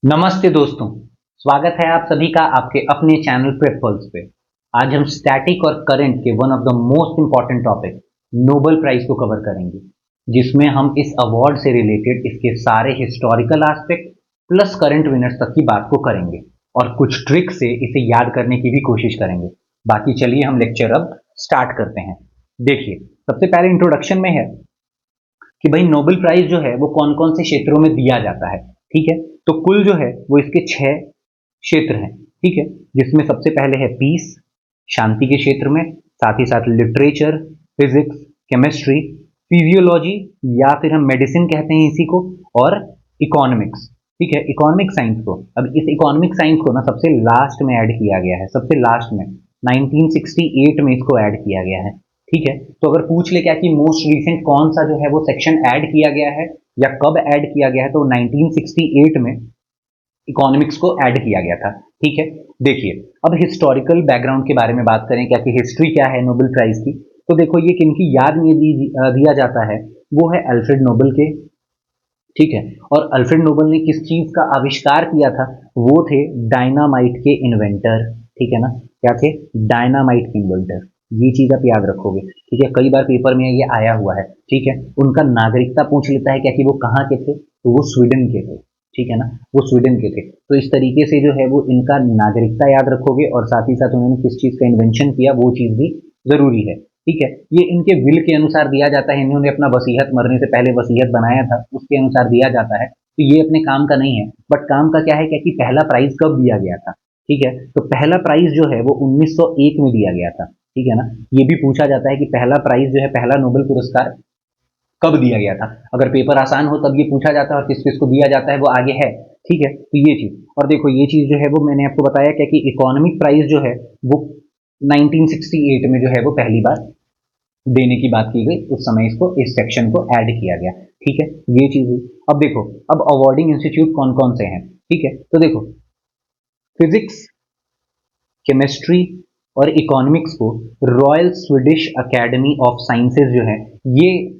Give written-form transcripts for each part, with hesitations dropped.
नमस्ते दोस्तों, स्वागत है आप सभी का आपके अपने चैनल प्रेपल्स पे। आज हम स्टैटिक और करंट के one of the most important topic Nobel prize को कवर करेंगे, जिसमें हम इस अवार्ड से रिलेटेड इसके सारे historical aspect plus current winners तक की बात को करेंगे और कुछ ट्रिक से इसे याद करने की भी कोशिश करेंगे। बाकी चलिए हम लेक्चर अब स्टार्ट करते हैं। देखिए, सबसे पहले इंट्रोडक्शन में है कि भाई नोबेल प्राइज जो है वो कौन कौन से क्षेत्रों में दिया जाता है। ठीक है, तो कुल जो है वो इसके 6 क्षेत्र हैं। ठीक है, जिसमें सबसे पहले है पीस, शांति के क्षेत्र में, साथ ही साथ लिटरेचर, फिजिक्स, केमिस्ट्री, फिजियोलॉजी या फिर हम मेडिसिन कहते हैं इसी को, और इकोनॉमिक्स। ठीक है, इकोनॉमिक साइंस को, अब इस इकोनॉमिक साइंस को ना सबसे लास्ट में ऐड किया गया है, सबसे लास्ट में 1968 में इसको ऐड किया गया है। ठीक है, तो अगर पूछ ले क्या कि मोस्ट रिसेंट कौन सा जो है वो सेक्शन ऐड किया गया है या कब ऐड किया गया है, तो 1968 में इकोनॉमिक्स को ऐड किया गया था। ठीक है, देखिए अब हिस्टोरिकल बैकग्राउंड के बारे में बात करें, क्या कि हिस्ट्री क्या है नोबेल प्राइज की। तो देखो ये किनकी याद में दिया जाता है, वो है अल्फ्रेड नोबेल के। ठीक है, और अल्फ्रेड नोबेल ने किस चीज का आविष्कार किया था, वो थे डायनामाइट के इन्वेंटर। ठीक है ना, क्या थे? डायनामाइट के इन्वेंटर। ये चीज आप याद रखोगे। ठीक है, कई बार पेपर में ये आया हुआ है। ठीक है, उनका नागरिकता पूछ लेता है क्या कि वो कहाँ के थे, तो वो स्वीडन के थे। ठीक है ना, वो स्वीडन के थे। तो इस तरीके से जो है वो इनका नागरिकता याद रखोगे और साथ ही साथ उन्होंने किस चीज का इन्वेंशन किया वो चीज भी जरूरी है। ठीक है, ये इनके विल के अनुसार दिया जाता है, इन्होंने अपना वसीयत मरने से पहले वसीयत बनाया था, उसके अनुसार दिया जाता है। तो ये अपने काम का नहीं है, बट काम का क्या है, क्या कि पहला प्राइज कब दिया गया था। ठीक है, तो पहला प्राइज जो है वो 1901 में दिया गया था। ठीक है ना, ये भी पूछा जाता है कि पहला प्राइज जो है, पहला नोबेल पुरस्कार कब दिया गया था। अगर पेपर आसान हो तब ये पूछा जाता है और किस किस को दिया जाता है वो आगे है। ठीक है, तो ये चीज, और देखो ये चीज जो है वो मैंने आपको बताया क्या कि इकोनॉमिक प्राइज जो है वो 1968 में जो है वो पहली बार देने की बात की गई, उस समय इसको इस सेक्शन को ऐड किया गया। ठीक है, ये चीज हुई। अब देखो, अब अवार्डिंग इंस्टीट्यूट कौन कौन से हैं। ठीक है, तो देखो फिजिक्स, केमिस्ट्री और इकोनॉमिक्स को royal Swedish academy of sciences जो है, ये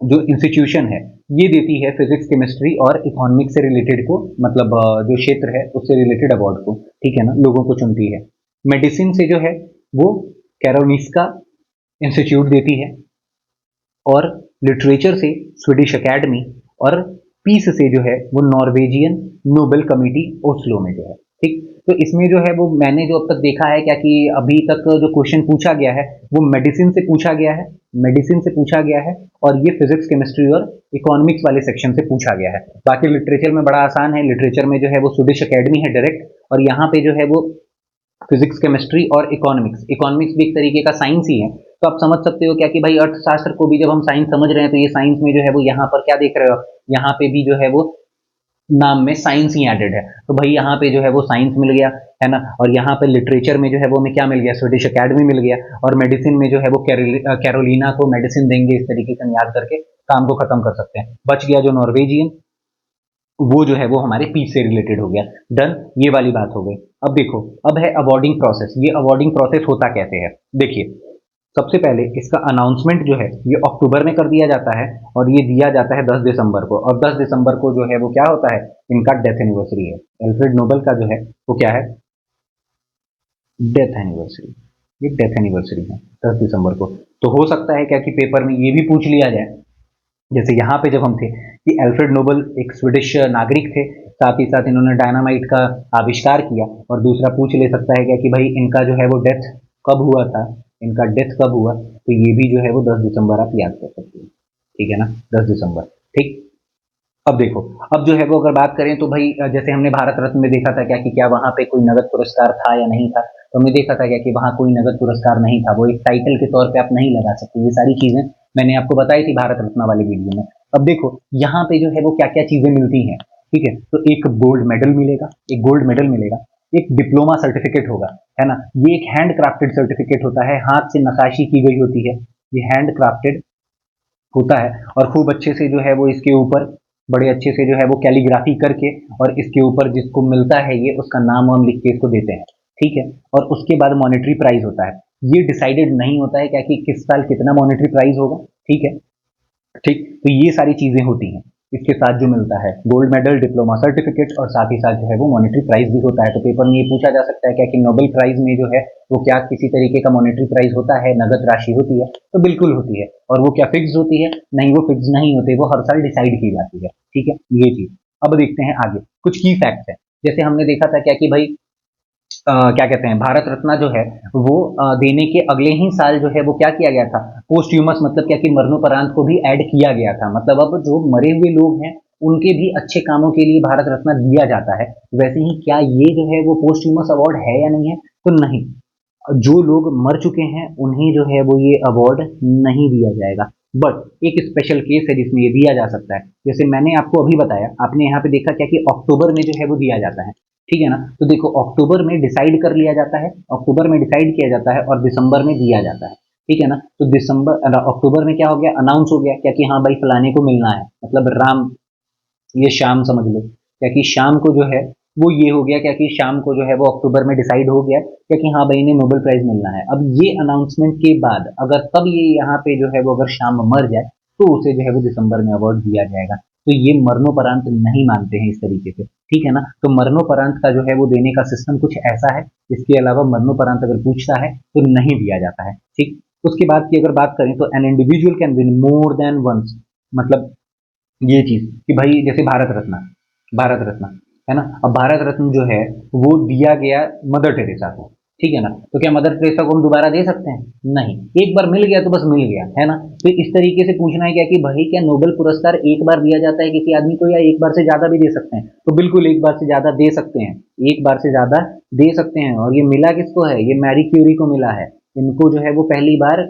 जो इंस्टीट्यूशन है ये देती है फिजिक्स, केमिस्ट्री और इकोनॉमिक्स से रिलेटेड को, मतलब जो क्षेत्र है उससे रिलेटेड अवार्ड को। ठीक है ना, लोगों को चुनती है। मेडिसिन से जो है वो कैरोलिस्का इंस्टीट्यूट देती है, और लिटरेचर से स्वीडिश एकेडमी, और पीस से जो है वो नॉर्वेजियन नोबेल कमिटी ओस्लो में जो है। ठीक, तो इसमें जो है वो मैंने जो अब तक देखा है क्या कि अभी तक जो क्वेश्चन पूछा गया है वो मेडिसिन से पूछा गया है, मेडिसिन से पूछा गया है, और ये फिजिक्स, केमिस्ट्री और इकोनॉमिक्स वाले सेक्शन से पूछा गया है। बाकी लिटरेचर में बड़ा आसान है, लिटरेचर में जो है वो स्वीडिश एकेडमी है डायरेक्ट, और यहाँ पे जो है वो फिजिक्स, केमिस्ट्री और इकोनॉमिक्स। इकोनॉमिक्स भी एक तरीके का साइंस ही है, तो आप समझ सकते हो क्या कि भाई अर्थशास्त्र को भी जब हम साइंस समझ रहे हैं तो ये साइंस में जो है वो यहाँ पर क्या देख रहे हो, यहाँ पे भी जो है वो नाम में साइंस ही एडेड है। तो भाई यहाँ पे जो है वो साइंस मिल गया, है ना, और यहाँ पे लिटरेचर में जो है वो हमें क्या मिल गया, स्वीडिश एकेडमी मिल गया, और मेडिसिन में जो है वो कैरोलिना को मेडिसिन देंगे। इस तरीके से हम याद करके काम को खत्म कर सकते हैं। बच गया जो नॉर्वेजियन, वो जो है वो हमारे पीस से रिलेटेड हो गया। डन, ये वाली बात हो गई। अब देखो, अब है अवार्डिंग प्रोसेस। ये अवार्डिंग प्रोसेस होता कैसे है, देखिए सबसे पहले इसका अनाउंसमेंट जो है ये अक्टूबर में कर दिया जाता है, और ये दिया जाता है 10 दिसंबर को, और 10 दिसंबर को जो है वो क्या होता है, इनका डेथ एनिवर्सरी है। अल्फ्रेड नोबेल का जो है वो क्या है, डेथ एनिवर्सरी। ये डेथ एनिवर्सरी है 10 दिसंबर को। तो हो सकता है क्या कि पेपर में ये भी पूछ लिया जाए, जैसे यहाँ पे जब हम थे कि अल्फ्रेड नोबेल एक स्वीडिश नागरिक थे, साथ ही साथ इन्होंने डायनामाइट का आविष्कार किया, और दूसरा पूछ ले सकता है क्या कि भाई इनका जो है वो डेथ कब हुआ था, इनका डेथ कब हुआ, तो ये भी जो है वो 10 दिसंबर आप याद कर सकते हो। ठीक है ना, 10 दिसंबर। ठीक, अब देखो, अब जो है वो अगर बात करें तो भाई जैसे हमने भारत रत्न में देखा था क्या कि क्या वहां पे कोई नगद पुरस्कार था या नहीं था, तो हमने देखा था क्या कि वहां कोई नगद पुरस्कार नहीं था, वो एक टाइटल के तौर पे आप नहीं लगा सकते। ये सारी चीजें मैंने आपको बताई थी भारत रत्न वाले वीडियो में। अब देखो यहाँ पे जो है वो क्या क्या चीजें मिलती हैं। ठीक है, तो एक गोल्ड मेडल मिलेगा, एक गोल्ड मेडल मिलेगा, एक डिप्लोमा सर्टिफिकेट होगा, है ना, ये एक हैंड क्राफ्टेड सर्टिफिकेट होता है, हाथ से नकाशी की गई होती है, ये हैंड क्राफ्टेड होता है, और खूब अच्छे से जो है वो इसके ऊपर बड़े अच्छे से जो है वो कैलीग्राफी करके, और इसके ऊपर जिसको मिलता है ये उसका नाम वाम लिख के इसको देते हैं। ठीक है, और उसके बाद मॉनेटरी प्राइज होता है। ये डिसाइडेड नहीं होता है क्या कि किस साल कितना मॉनेटरी प्राइज होगा। ठीक है, ठीक, तो ये सारी चीजें होती हैं। इसके साथ जो मिलता है गोल्ड मेडल, डिप्लोमा सर्टिफिकेट और साथ ही साथ जो है वो मॉनेटरी प्राइज भी होता है। तो पेपर में ये पूछा जा सकता है क्या कि नोबेल प्राइज में जो है वो क्या किसी तरीके का मॉनेटरी प्राइज होता है, नगद राशि होती है? तो बिल्कुल होती है। और वो क्या फिक्स होती है? नहीं, वो फिक्स नहीं होती, वो हर साल डिसाइड की जाती है। ठीक है, ये चीज। अब देखते हैं आगे कुछ की फैक्ट्स है। जैसे हमने देखा था क्या कि भाई क्या कहते हैं, भारत रत्न जो है वो देने के अगले ही साल जो है वो क्या किया गया था, पोस्ट्यूमस मतलब क्या कि मरणोपरांत को भी ऐड किया गया था। मतलब अब जो मरे हुए लोग हैं उनके भी अच्छे कामों के लिए भारत रत्न दिया जाता है। वैसे ही क्या ये जो है वो पोस्ट्यूमस अवार्ड है या नहीं है? तो नहीं, जो लोग मर चुके हैं उन्हें जो है वो ये अवार्ड नहीं दिया जाएगा। बट एक स्पेशल केस है जिसमें ये दिया जा सकता है। जैसे मैंने आपको अभी बताया, आपने यहाँ पे देखा क्या कि अक्टूबर में जो है वो दिया जाता है, ठीक है ना? तो देखो अक्टूबर में डिसाइड कर लिया जाता है, अक्टूबर में डिसाइड किया जाता है और दिसंबर में दिया जाता है, ठीक है ना? तो अक्टूबर में क्या हो गया, अनाउंस हो गया क्या कि हाँ भाई फलाने को मिलना है, मतलब राम, ये शाम समझ लो क्या कि शाम को जो है वो ये हो गया क्या कि शाम को जो है वो अक्टूबर में डिसाइड हो गया क्या कि हाँ भाई इन्हें नोबेल प्राइज मिलना है। अब ये अनाउंसमेंट के बाद अगर तब ये यहाँ पे जो है वो अगर शाम मर जाए तो उसे जो है वो दिसंबर में अवार्ड दिया जाएगा। तो ये मरणोपरांत नहीं मानते हैं इस तरीके से, ठीक है ना? तो मरणोपरांत का जो है वो देने का सिस्टम कुछ ऐसा है। इसके अलावा मरणोपरांत अगर पूछता है तो नहीं दिया जाता है, ठीक। उसके बाद की अगर बात करें तो an individual can win more than once, मतलब ये चीज कि भाई जैसे भारत रत्न, भारत रत्न है ना, अब भारत रत्न जो है वो दिया गया मदर टेरेसा को, ठीक है ना? तो क्या मदर टेरेसा को हम दोबारा दे सकते हैं? नहीं, एक बार मिल गया तो बस मिल गया, है ना? तो इस तरीके से पूछना है क्या कि भाई क्या नोबेल पुरस्कार एक बार दिया जाता है किसी आदमी को या एक बार से ज्यादा भी दे सकते हैं? तो बिल्कुल एक बार से ज्यादा दे सकते हैं, एक बार से ज्यादा दे सकते हैं। और ये मिला किसको है? ये मैरी क्यूरी को मिला है। इनको जो है वो पहली बार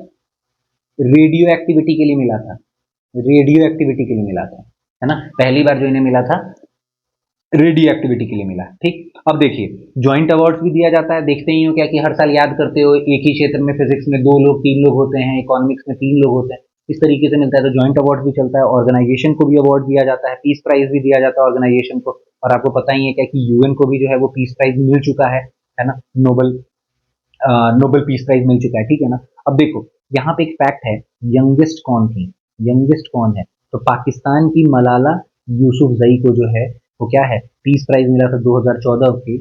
रेडियो एक्टिविटी के लिए मिला था, रेडियो एक्टिविटी के लिए मिला था, है ना? पहली बार जो इन्हें मिला था रेडियो एक्टिविटी के लिए मिला, ठीक। अब देखिए जॉइंट अवार्ड्स भी दिया जाता है, देखते ही हो क्या कि हर साल याद करते हो, एक ही क्षेत्र में फिजिक्स में 2 लोग 3 लोग होते हैं, इकोनॉमिक्स में 3 लोग होते हैं, इस तरीके से मिलता है। तो जॉइंट अवार्ड भी चलता है, ऑर्गेनाइजेशन को भी अवार्ड दिया जाता है, पीस प्राइज भी दिया जाता है ऑर्गेनाइजेशन को। और आपको पता ही है क्या कि यूएन को भी जो है वो पीस प्राइज मिल चुका है ना? नोबल नोबेल पीस प्राइज मिल चुका है, ठीक है ना? अब देखो यहाँ पे एक फैक्ट है, यंगेस्ट कौन थी, यंगेस्ट कौन है? तो पाकिस्तान की मलाला यूसुफजई को जो है वो क्या है, पीस प्राइज मिला था 2014 की।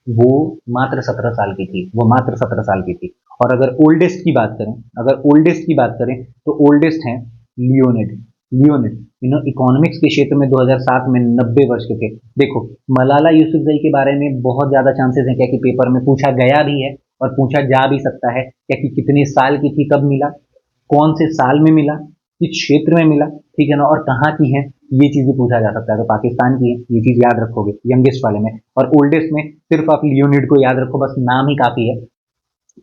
वो मात्र 17 साल की थी, वो मात्र 17 साल की थी। और अगर ओल्डेस्ट की बात करें, अगर ओल्डेस्ट की बात करें तो ओल्डेस्ट हैं लियोनिड, लियोनिड। इकोनॉमिक्स के क्षेत्र में 2007 में 90 वर्ष के थे। देखो मलाला यूसुफजई के बारे में बहुत ज्यादा चांसेस हैं क्या कि पेपर में पूछा गया भी है और पूछा जा भी सकता है क्या कि कितने साल की थी, कब मिला, कौन से साल में मिला, किस क्षेत्र में मिला, ठीक है ना, और कहाँ की है, ये चीज भी पूछा जा सकता है। तो पाकिस्तान की है, ये चीज याद रखोगे यंगेस्ट वाले में। और ओल्डेस्ट में सिर्फ आप लियोनिड को याद रखो, बस नाम ही काफी है,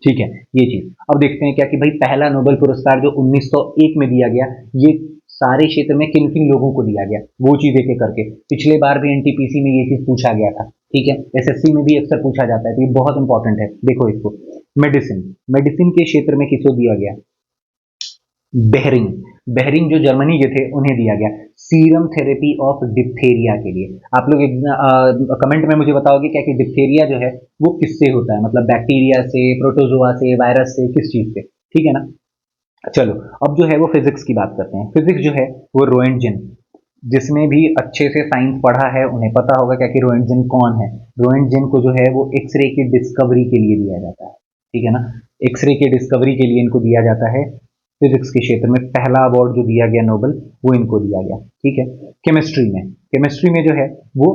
ठीक है, ये चीज। अब देखते हैं क्या कि भाई पहला नोबेल पुरस्कार जो 1901 में दिया गया, ये सारे क्षेत्र में किन किन लोगों को दिया गया, वो चीज एक एक करके। पिछले बार भी एनटीपीसी में ये चीज पूछा गया था, ठीक है, एसएससी में भी अक्सर पूछा जाता है, तो ये बहुत इंपॉर्टेंट है। देखो इसको, मेडिसिन, मेडिसिन के क्षेत्र में किसको दिया गया? बेहरिंग, बेहरिंग जो जर्मनी के थे उन्हें दिया गया सीरम थेरेपी ऑफ डिप्थेरिया के लिए। आप लोग कमेंट में मुझे बताओगे क्या कि डिप्थेरिया जो है वो किससे होता है, मतलब बैक्टीरिया से, प्रोटोजोआ से, वायरस से, किस चीज से, ठीक है ना? चलो अब जो है वो फिजिक्स की बात करते हैं। फिजिक्स जो है वो रोएंटजेन, जिसने भी अच्छे से साइंस पढ़ा है उन्हें पता होगा क्या कि रोएंटजेन कौन है। रोएंटजेन को जो है वो एक्सरे की डिस्कवरी के लिए दिया जाता है, ठीक है ना? एक्सरे के डिस्कवरी के लिए इनको दिया जाता है। फिजिक्स के क्षेत्र में पहला अवार्ड जो दिया गया नोबेल, वो इनको दिया गया, ठीक है। केमिस्ट्री में, केमिस्ट्री में जो है वो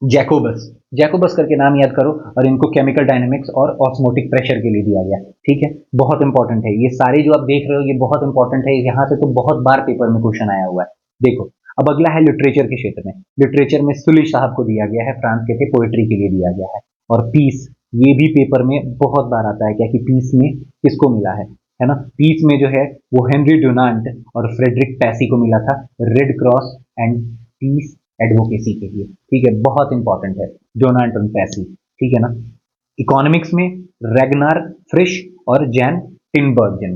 जैकोबस, जैकोबस करके नाम याद करो, और इनको केमिकल डायनेमिक्स और ऑस्मोटिक प्रेशर के लिए दिया गया, ठीक है। बहुत इंपॉर्टेंट है ये सारे जो आप देख रहे हो, ये बहुत इंपॉर्टेंट है, यहाँ से तो बहुत बार पेपर में क्वेश्चन आया हुआ है। देखो अब अगला है लिटरेचर के क्षेत्र में। लिटरेचर में सुली साहब को दिया गया है, फ्रांस के थे, पोएट्री के लिए दिया गया है। और पीस, ये भी पेपर में बहुत बार आता है क्या कि पीस में किसको मिला है ना? पीस में जो है वो हेनरी डोनाल्ड और फ्रेडरिक पैसी को मिला था, Red Cross and peace advocacy के लिए, ठीक है, बहुत इंपॉर्टेंट है डोनाल्ड और पैसी, ठीक है ना? इकोनॉमिक्स में रेगनार फ्रिश और जैन टिनबर्जन,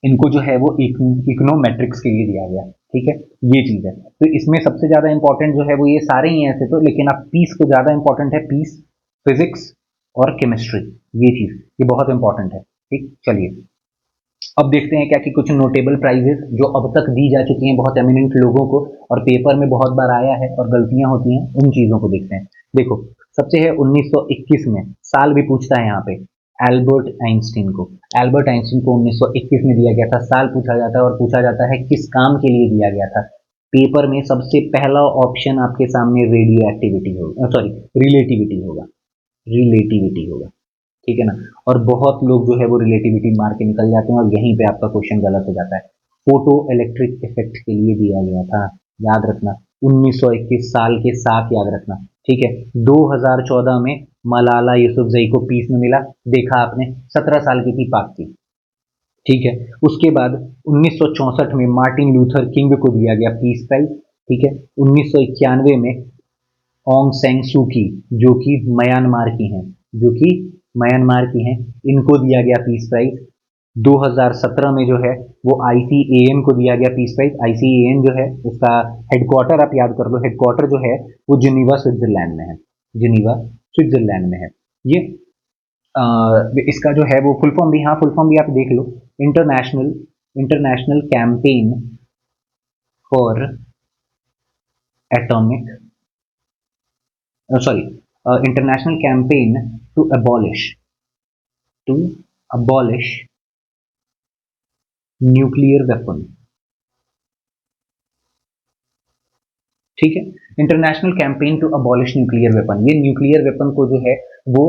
इनको जो है वो इकोनोमेट्रिक्स के लिए दिया गया, ठीक है, ये चीज है। तो इसमें सबसे ज्यादा इंपॉर्टेंट जो है वो ये सारे ही हैं ऐसे तो, लेकिन अब पीस को ज्यादा इंपॉर्टेंट है, पीस, फिजिक्स और केमिस्ट्री, ये चीज ये बहुत इंपॉर्टेंट है, ठीक। चलिए अब देखते हैं क्या कि कुछ नोटेबल प्राइजेस जो अब तक दी जा चुकी हैं बहुत एमिनेंट लोगों को और पेपर में बहुत बार आया है और गलतियां होती हैं, उन चीजों को देखते हैं। देखो, सबसे है 1921 में, साल भी पूछता है यहाँ पे, एल्बर्ट आइंस्टीन को। एल्बर्ट आइंस्टीन को 1921 में दिया गया था, साल पूछा जाता है और पूछा जाता है किस काम के लिए दिया गया था। पेपर में सबसे पहला ऑप्शन आपके सामने रेडियो एक्टिविटी होगा, सॉरी, रिलेटिविटी होगा, रिलेटिविटी होगा, ठीक है ना। और बहुत लोग जो है वो रिलेटिविटी मार के निकल जाते हैं और यहीं पे आपका क्वेश्चन गलत हो जाता है। फोटो इलेक्ट्रिक इफेक्ट के लिए दिया गया था, याद रखना, 1921 साल के साथ याद रखना, ठीक है। 2014 में मलाला यूसुफजई को पीस में मिला, देखा आपने, 17 साल की थी, पाक थी, ठीक है। उसके बाद 1964 में मार्टिन लूथर किंग को दिया गया पीस प्राइज, ठीक है। 1991 में ओंग सेंग सू की, जो कि म्यांमार की हैं, जो कि म्यांमार की हैं, इनको दिया गया पीस प्राइज। 2017 में जो है वो आईसीएएन को दिया गया पीस प्राइज। आईसीएएन जो है उसका हेडक्वार्टर आप याद कर लो, हेडक्वार्टर जो है वो जिनीवा स्विट्जरलैंड में है, जिनीवा स्विट्जरलैंड में है ये। इसका जो है वो फुल फॉर्म भी, हाँ फुल फॉर्म भी आप देख लो, international international campaign for atomic, sorry, international campaign to to abolish nuclear weapon, ठीक है। International campaign to abolish nuclear weapon, ये न्यूक्लियर वेपन को जो है वो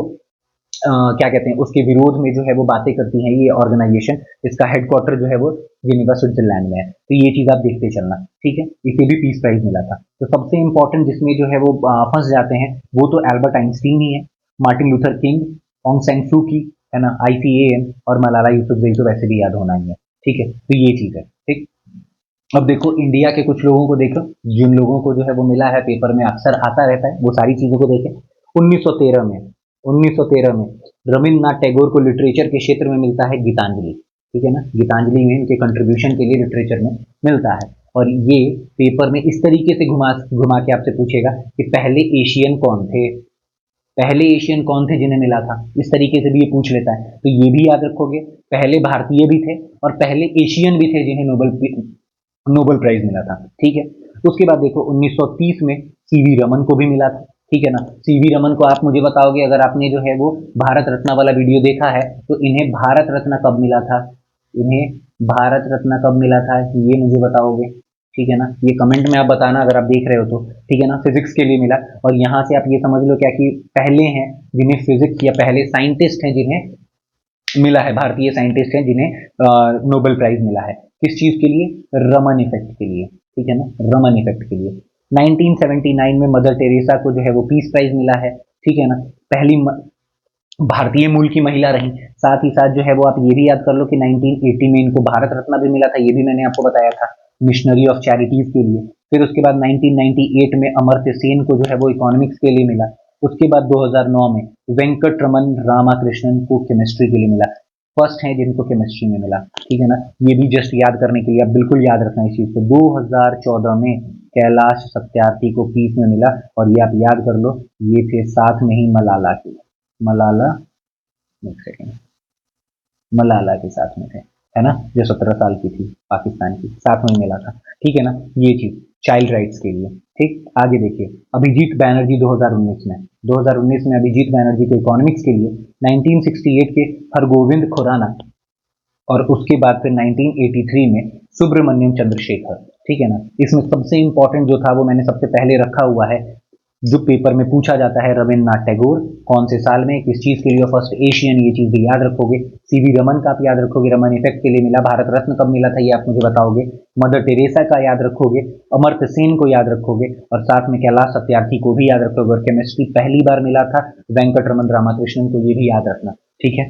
क्या कहते हैं, उसके विरोध में जो है वो बातें करती है ये ऑर्गेनाइजेशन। इसका हेडक्वार्टर जो है वो जिनेवा स्विट्जरलैंड में है, तो ये चीज आप देखते चलना, ठीक है। इसे भी पीस प्राइज मिला था। तो सबसे इंपॉर्टेंट जिसमें जो है वो फंस जाते हैं वो तो एल्बर्ट आइंस्टीन ही है, मार्टिन लूथर किंग, ओंग सैंग सू की, है ना, आईसीएएन, और मलाला यूसुफजई तो वैसे भी याद होना ही है, ठीक है। तो ये चीज है, ठीक। अब देखो इंडिया के कुछ लोगों को देखो, जिन लोगों को जो है वो मिला है, पेपर में अक्सर आता रहता है, वो सारी चीजों को देखें। 1913 में 1913 में रविन्द्रनाथ टैगोर को लिटरेचर के क्षेत्र में मिलता है गीतांजलि, ठीक है ना। गीतांजलि में इनके कंट्रीब्यूशन के लिए लिटरेचर में मिलता है। और ये पेपर में इस तरीके से घुमा घुमा के आपसे पूछेगा कि पहले एशियन कौन थे, पहले एशियन कौन थे जिन्हें मिला था, इस तरीके से भी ये पूछ लेता है। तो ये भी याद रखोगे, पहले भारतीय भी थे और पहले एशियन भी थे जिन्हें नोबेल प्राइज मिला था, ठीक है। उसके बाद देखो 1930 में सीवी रमन को भी मिला था, ठीक है ना। सीवी रमन को आप मुझे बताओगे, अगर आपने जो है वो भारत रत्न वाला वीडियो देखा है, तो इन्हें भारत रत्न कब मिला था, इन्हें भारत रत्न कब मिला था, ये मुझे बताओगे, ठीक है ना। ये कमेंट में आप बताना अगर आप देख रहे हो तो, ठीक है ना। फिजिक्स के लिए मिला, और यहाँ से आप ये समझ लो क्या कि पहले हैं जिन्हें फिजिक्स, या पहले साइंटिस्ट हैं जिन्हें मिला है, भारतीय साइंटिस्ट हैं जिन्हें नोबेल प्राइज मिला है। किस चीज के लिए, रमन इफेक्ट के लिए, ठीक है ना, रमन इफेक्ट के लिए। 1979 में मदर टेरेसा को जो है वो पीस प्राइज मिला है, ठीक है ना। पहली भारतीय मूल की महिला रही। साथ ही साथ जो है वो आप ये भी याद कर लो कि 1980 में इनको भारत रत्न भी मिला था, ये भी मैंने आपको बताया था, मिशनरी ऑफ चैरिटीज के लिए। फिर उसके बाद 1998 में अमर्त्य सेन को जो है वो इकोनॉमिक्स के लिए मिला। उसके बाद 2009 में वेंकट रमन रामाकृष्णन को केमिस्ट्री के लिए मिला। फर्स्ट है जिनको केमिस्ट्री में मिला, ठीक है ना। ये भी जस्ट याद करने के लिए, आप बिल्कुल याद रखना इस चीज को। 2014 में कैलाश सत्यार्थी को पीस में मिला, और ये आप याद कर लो, ये थे साथ में ही मलाला के, मलाला, एक सेकेंड, मलाला के साथ में थे, है ना, जो 17 साल की थी, पाकिस्तान की, साथ में मिला था, ठीक है ना। ये चीज चाइल्ड राइट्स के लिए, ठीक। आगे देखिए, अभिजीत बैनर्जी 2019 में अभिजीत बैनर्जी को इकोनॉमिक्स के लिए, 1968 के हरगोविंद खुराना, और उसके बाद फिर 1983 में सुब्रमण्यम चंद्रशेखर, ठीक है ना। इसमें सबसे इंपॉर्टेंट जो था वो मैंने सबसे पहले रखा हुआ है, जो पेपर में पूछा जाता है, रविन्द्रनाथ टैगोर कौन से साल में, किस चीज के लिए फर्स्ट एशियन, ये चीज भी याद रखोगे। सीवी रमन का आप याद रखोगे, रमन इफेक्ट के लिए मिला। भारत रत्न कब मिला था ये आप मुझे बताओगे। मदर टेरेसा का याद रखोगे, अमर्त्य सेन को याद रखोगे, और साथ में कैलाश सत्यार्थी को भी याद रखोगे। और केमिस्ट्री पहली बार मिला था वेंकट रमन रामाकृष्णन को, ये भी याद रखना, ठीक है।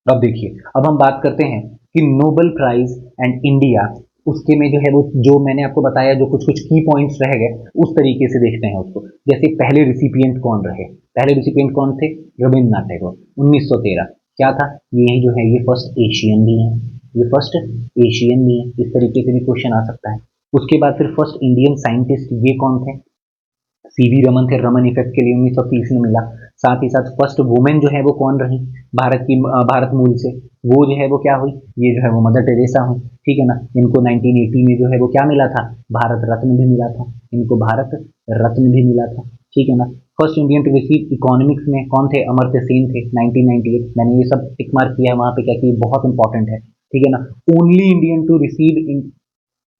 अब देखिए, अब हम बात करते हैं कि नोबेल प्राइज एंड इंडिया, उसके में जो है वो, जो मैंने आपको बताया, जो कुछ कुछ की पॉइंट्स रह गए, उस तरीके से देखते हैं उसको। जैसे पहले रिसिपिएंट कौन रहे, पहले रिसिपिएंट कौन थे, रविन्द्रनाथ टैगोर, 1913। क्या था, ये जो है ये फर्स्ट एशियन भी है, ये फर्स्ट एशियन भी है, इस तरीके से भी क्वेश्चन आ सकता है। उसके बाद फिर फर्स्ट इंडियन साइंटिस्ट, ये कौन थे, सीवी रमन थे, रमन इफेक्ट के लिए 1930 में मिला। साथ ही साथ फर्स्ट वुमेन जो है वो कौन रही भारत मूल से, वो जो है वो क्या हुई, ये जो है वो मदर टेरेसा हुई, ठीक है ना। इनको 1980 में जो है वो क्या मिला था, भारत रत्न भी मिला था, इनको भारत रत्न भी मिला था, ठीक है ना। First Indian to receive economics में कौन थे, अमर्त्य सेन थे, 1998। मैंने ये सब टिक मार्क किया है वहां पे क्या कि बहुत इंपॉर्टेंट है, ठीक है ना। Only Indian to receive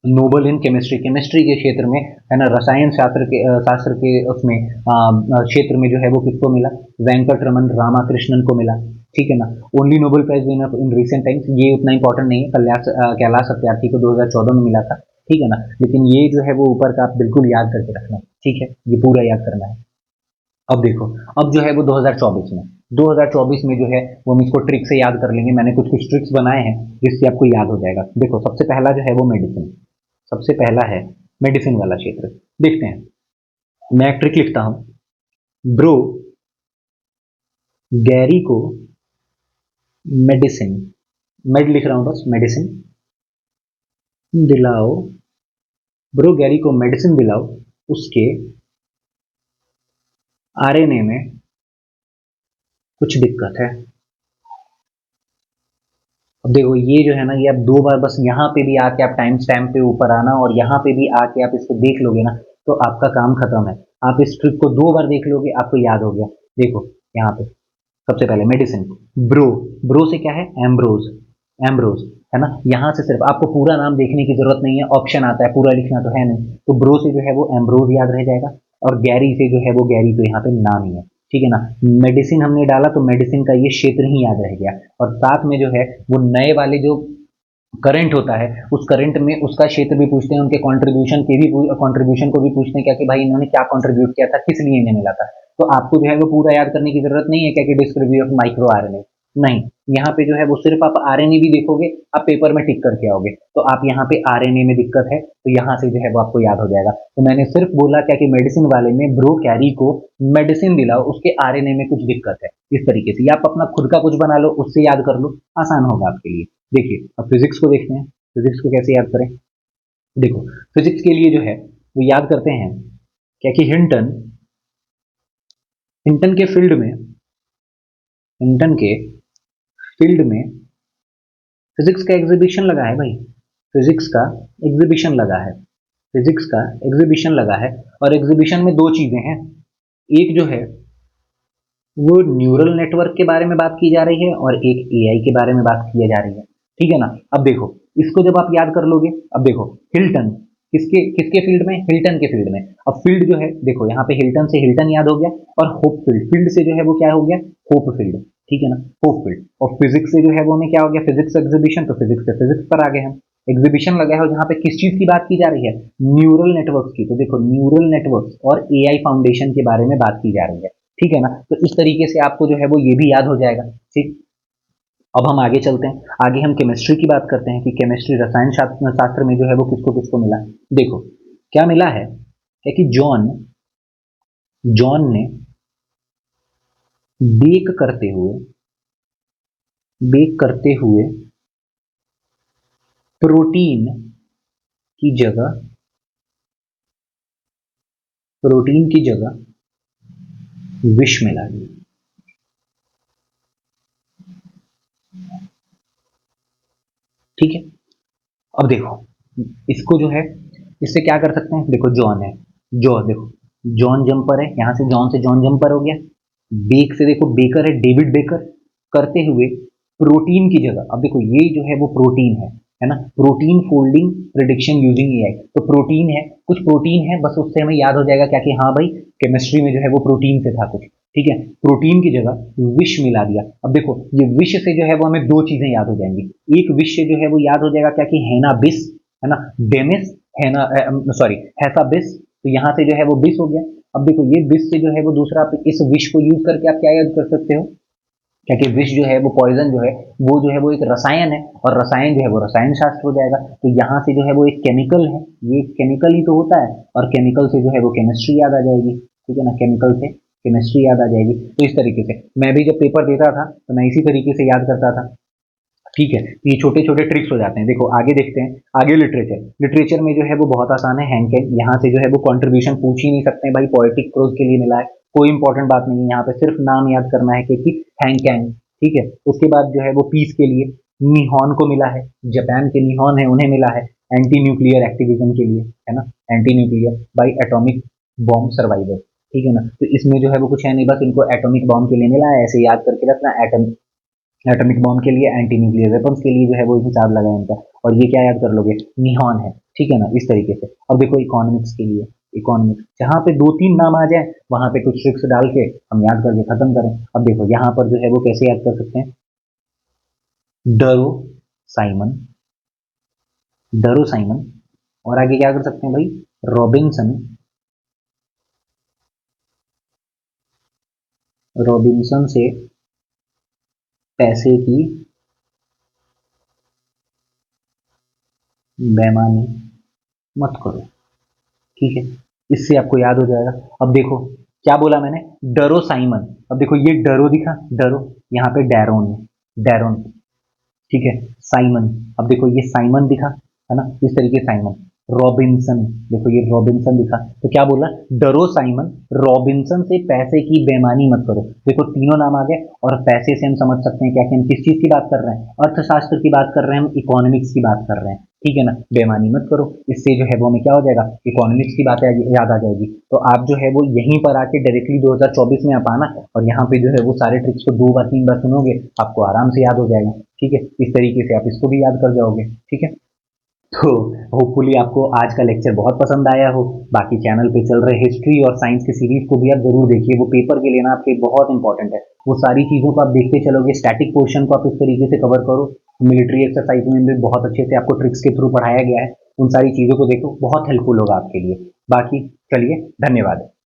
Nobel in chemistry, chemistry के क्षेत्र में, है ना, रसायन शास्त्र के उसमें क्षेत्र में जो है वो किसको मिला, वेंकट रमन रामाकृष्णन को मिला, ठीक है ना। Only Nobel prize winner in recent times, ये उतना इंपॉर्टेंट नहीं है, कैलाश सत्यार्थी को 2014 में मिला था, ठीक है ना। लेकिन ये जो है वो ऊपर का आप बिल्कुल याद करके रखना, ठीक है, ये पूरा याद करना है। अब देखो, अब जो है वो 2024 में जो है वो हम इसको ट्रिक से याद कर लेंगे। मैंने कुछ कुछ ट्रिक्स बनाए हैं जिससे आपको याद हो जाएगा। देखो, सबसे पहला जो है वो मेडिसिन, सबसे पहला है मेडिसिन वाला क्षेत्र। देखते हैं, मैं एक ट्रिक लिखता हूं, ब्रो गैरी को मेडिसिन, मेड लिख रहा हूं बस, मेडिसिन दिलाओ, ब्रो गैरी को मेडिसिन दिलाओ, उसके आरएनए में कुछ दिक्कत है। अब देखो, ये जो है ना, ये आप 2 बार बस यहाँ पे भी आके आप टाइम स्टैम्प पे ऊपर आना और यहाँ पे भी आके आप इसको देख लोगे ना, तो आपका काम खत्म है। आप इस ट्रिक को 2 बार देख लोगे, आपको याद हो गया। देखो यहाँ पे सबसे पहले मेडिसिन, ब्रो, ब्रो से क्या है, एम्ब्रोज, एम्ब्रोज, है ना। यहाँ से सिर्फ आपको पूरा नाम देखने की जरूरत नहीं है, ऑप्शन आता है, पूरा लिखना तो है नहीं, तो ब्रो से जो है वो एम्ब्रोज याद रह जाएगा, और गैरी से जो है वो गैरी, तो यहाँ पे नाम ही है, ठीक है ना। मेडिसिन हमने डाला तो मेडिसिन का ये क्षेत्र ही याद रह गया, और साथ में जो है वो नए वाले जो करंट होता है, उस करंट में उसका क्षेत्र भी पूछते हैं, उनके कंट्रीब्यूशन को भी पूछते हैं, क्या कि भाई इन्होंने क्या कंट्रीब्यूट किया था, किस लिए इन्हें मिला था। तो आपको जो है वो पूरा याद करने की जरूरत नहीं है, क्या कि डिस्कवरी ऑफ माइक्रो आरएनए, नहीं। यहाँ पे जो है वो सिर्फ आप आरएनए भी देखोगे, आप पेपर में टिक करके आओगे, तो आप यहाँ पे आरएनए में दिक्कत है, तो यहाँ से जो है वो आपको याद हो जाएगा। तो मैंने सिर्फ बोला क्या कि मेडिसिन वाले में ब्रो कैरी को मेडिसिन दिलाओ, उसके आरएनए में कुछ दिक्कत है, इस तरीके से। या आप अपना खुद का कुछ बना लो, उससे याद कर लो, आसान होगा आपके लिए। देखिए, अब फिजिक्स को देखते हैं, फिजिक्स को कैसे याद करें। देखो, फिजिक्स के लिए जो है वो याद करते हैं क्या कि हिंटन, हिंटन के फील्ड में, हिंटन के फील्ड में फिजिक्स का एग्जीबिशन लगा है भाई, फिजिक्स का एग्जीबिशन लगा है, फिजिक्स का एग्जीबिशन लगा है। और एग्जीबिशन में 2 चीजें हैं, एक जो है वो न्यूरल नेटवर्क के बारे में बात की जा रही है, और एक एआई के बारे में बात की जा रही है, ठीक है ना। अब देखो, इसको जब आप याद कर लोगे, अब देखो हिल्टन, किसके किसके फील्ड में, हिल्टन के फील्ड में। अब फील्ड जो है, देखो यहाँ पे हिल्टन से हिल्टन याद हो गया, और होप फील्ड, फील्ड से जो है वो क्या हो गया, होप फील्ड, ठीक है ना, होप फील्ड। और फिजिक्स से जो है वो हमें क्या हो गया, फिजिक्स एग्जीबिशन, तो फिजिक्स से फिजिक्स पर आ गए हम। एग्जीबिशन लगा है, जहाँ पे किस चीज की बात की जा रही है, न्यूरल नेटवर्क की। तो देखो, न्यूरल नेटवर्क और एआई फाउंडेशन के बारे में बात की जा रही है, ठीक है ना। तो इस तरीके से आपको जो है वो ये भी याद हो जाएगा, ठीक। अब हम आगे चलते हैं, आगे हम केमिस्ट्री की बात करते हैं कि केमिस्ट्री, रसायन शास्त्र में जो है वो किसको किसको मिला। देखो क्या मिला है, क्या कि जॉन, जॉन ने बेक करते हुए, बेक करते हुए प्रोटीन की जगह, प्रोटीन की जगह विष मिला दिया, ठीक है। अब देखो, इसको जो है, इससे क्या कर सकते हैं, देखो जॉन है, जो देखो जॉन जंपर है, यहां से जॉन जंपर हो गया। बेक से देखो बेकर है, डेविड बेकर, करते हुए प्रोटीन की जगह। अब देखो ये जो है वो प्रोटीन है ना, protein folding prediction using AI, तो प्रोटीन है, कुछ प्रोटीन है, बस उससे हमें याद हो जाएगा क्या कि हाँ भाई केमिस्ट्री में जो है वो प्रोटीन से था कुछ, ठीक है। प्रोटीन की जगह विष मिला दिया। अब देखो, ये विष से जो है वो हमें 2 चीजें याद हो जाएंगी। एक विष से जो है वो याद हो जाएगा क्या कि हैना बिस, है ना, डेमिस, हैना, सॉरी, हैसा बिस, तो यहाँ से जो है वो बिस हो गया। अब देखो, ये विष से जो है वो दूसरा, आप इस विष को यूज करके आप क्या याद कर सकते हो, क्या कि विष जो है वो पॉइजन जो है, वो जो है वो एक रसायन है, और रसायन जो है वो रसायन शास्त्र हो जाएगा। तो यहाँ से जो है वो एक केमिकल है, ये केमिकल ही तो होता है, और केमिकल से जो है वो केमिस्ट्री याद आ जाएगी, ठीक है ना, केमिकल से केमिस्ट्री याद आ जाएगी। तो इस तरीके से मैं भी जब पेपर देता था तो मैं इसी तरीके से याद करता था। ठीक है, ये छोटे छोटे ट्रिक्स हो जाते हैं। देखो आगे देखते हैं, आगे लिटरेचर। लिटरेचर में जो है वो बहुत आसान है, हैंग कैंग। यहाँ से जो है वो कंट्रीब्यूशन पूछ ही नहीं सकते हैं भाई, पोएटिक प्रोज के लिए मिला है, कोई इंपॉर्टेंट बात नहीं है, यहाँ पे सिर्फ नाम याद करना है कि हैंग कैंग। ठीक है, उसके बाद जो है वो पीस के लिए निहॉन को मिला है, जापान के निहॉन है उन्हें मिला है एंटी न्यूक्लियर एक्टिविज्म के लिए, है ना, anti nuclear by atomic bomb survivor. ठीक है ना, तो इसमें जो है वो कुछ है नहीं, बस इनको एटॉमिक बॉम्ब के लिए मिला है, ऐसे याद करके रखना। एटॉमिक बॉम्ब के लिए, एंटी न्यूक्लियर वेपन्स के लिए जो है वो हिसाब लगा है इनका। और ये क्या याद कर लोगे, निहॉन है। ठीक है ना, इस तरीके से। अब देखो इकोनॉमिक्स के लिए, इकोनॉमिक्स जहाँ पे दो तीन नाम आ जाए वहां पे कुछ ट्रिक्स डाल के हम याद करके खत्म करें। अब देखो यहाँ पर जो है वो कैसे याद कर सकते हैं, डरो साइमन, डरो साइमन। और आगे क्या कर सकते हैं भाई, रॉबिन्सन, रॉबिन्सन से पैसे की बेईमानी मत करो। ठीक है, इससे आपको याद हो जाएगा। अब देखो क्या बोला मैंने, डरो साइमन। अब देखो ये डरो दिखा, डरो, यहाँ पे डैरोन, डैरोन। ठीक है, साइमन। अब देखो ये साइमन दिखा, है ना, इस तरीके साइमन। रॉबिन्सन, देखो ये रॉबिन्सन दिखा, तो क्या बोला, डरो साइमन, रॉबिन्सन से पैसे की बेईमानी मत करो। देखो तीनों नाम आ गए, और पैसे से हम समझ सकते हैं क्या कि हम किस चीज की बात कर रहे हैं, अर्थशास्त्र की बात कर रहे हैं, हम इकोनॉमिक्स की बात कर रहे हैं। ठीक है ना, बेईमानी मत करो, इससे जो है वो हमें क्या हो जाएगा, इकोनॉमिक्स की बात याद आ जाएगी। तो आप जो है वो यहीं पर आके डायरेक्टली 2024 में आप आना, और यहाँ पे जो है वो सारे ट्रिक्स को 2 बार 3 बार सुनोगे, आपको आराम से याद हो जाएगा। ठीक है, इस तरीके से आप इसको भी याद कर जाओगे। ठीक है, तो होपफुली आपको आज का लेक्चर बहुत पसंद आया हो। बाकी चैनल पे चल रहे हिस्ट्री और साइंस की सीरीज को भी आप जरूर देखिए, वो पेपर के लिए ना आपके बहुत इंपॉर्टेंट है। वो सारी चीजों को आप देखते चलोगे, स्टैटिक पोर्शन को आप इस तरीके से कवर करो। मिलिट्री एक्सरसाइज में भी बहुत अच्छे से आपको ट्रिक्स के थ्रू पढ़ाया गया है, उन सारी चीजों को देखो, बहुत हेल्पफुल होगा आपके लिए। बाकी चलिए, धन्यवाद।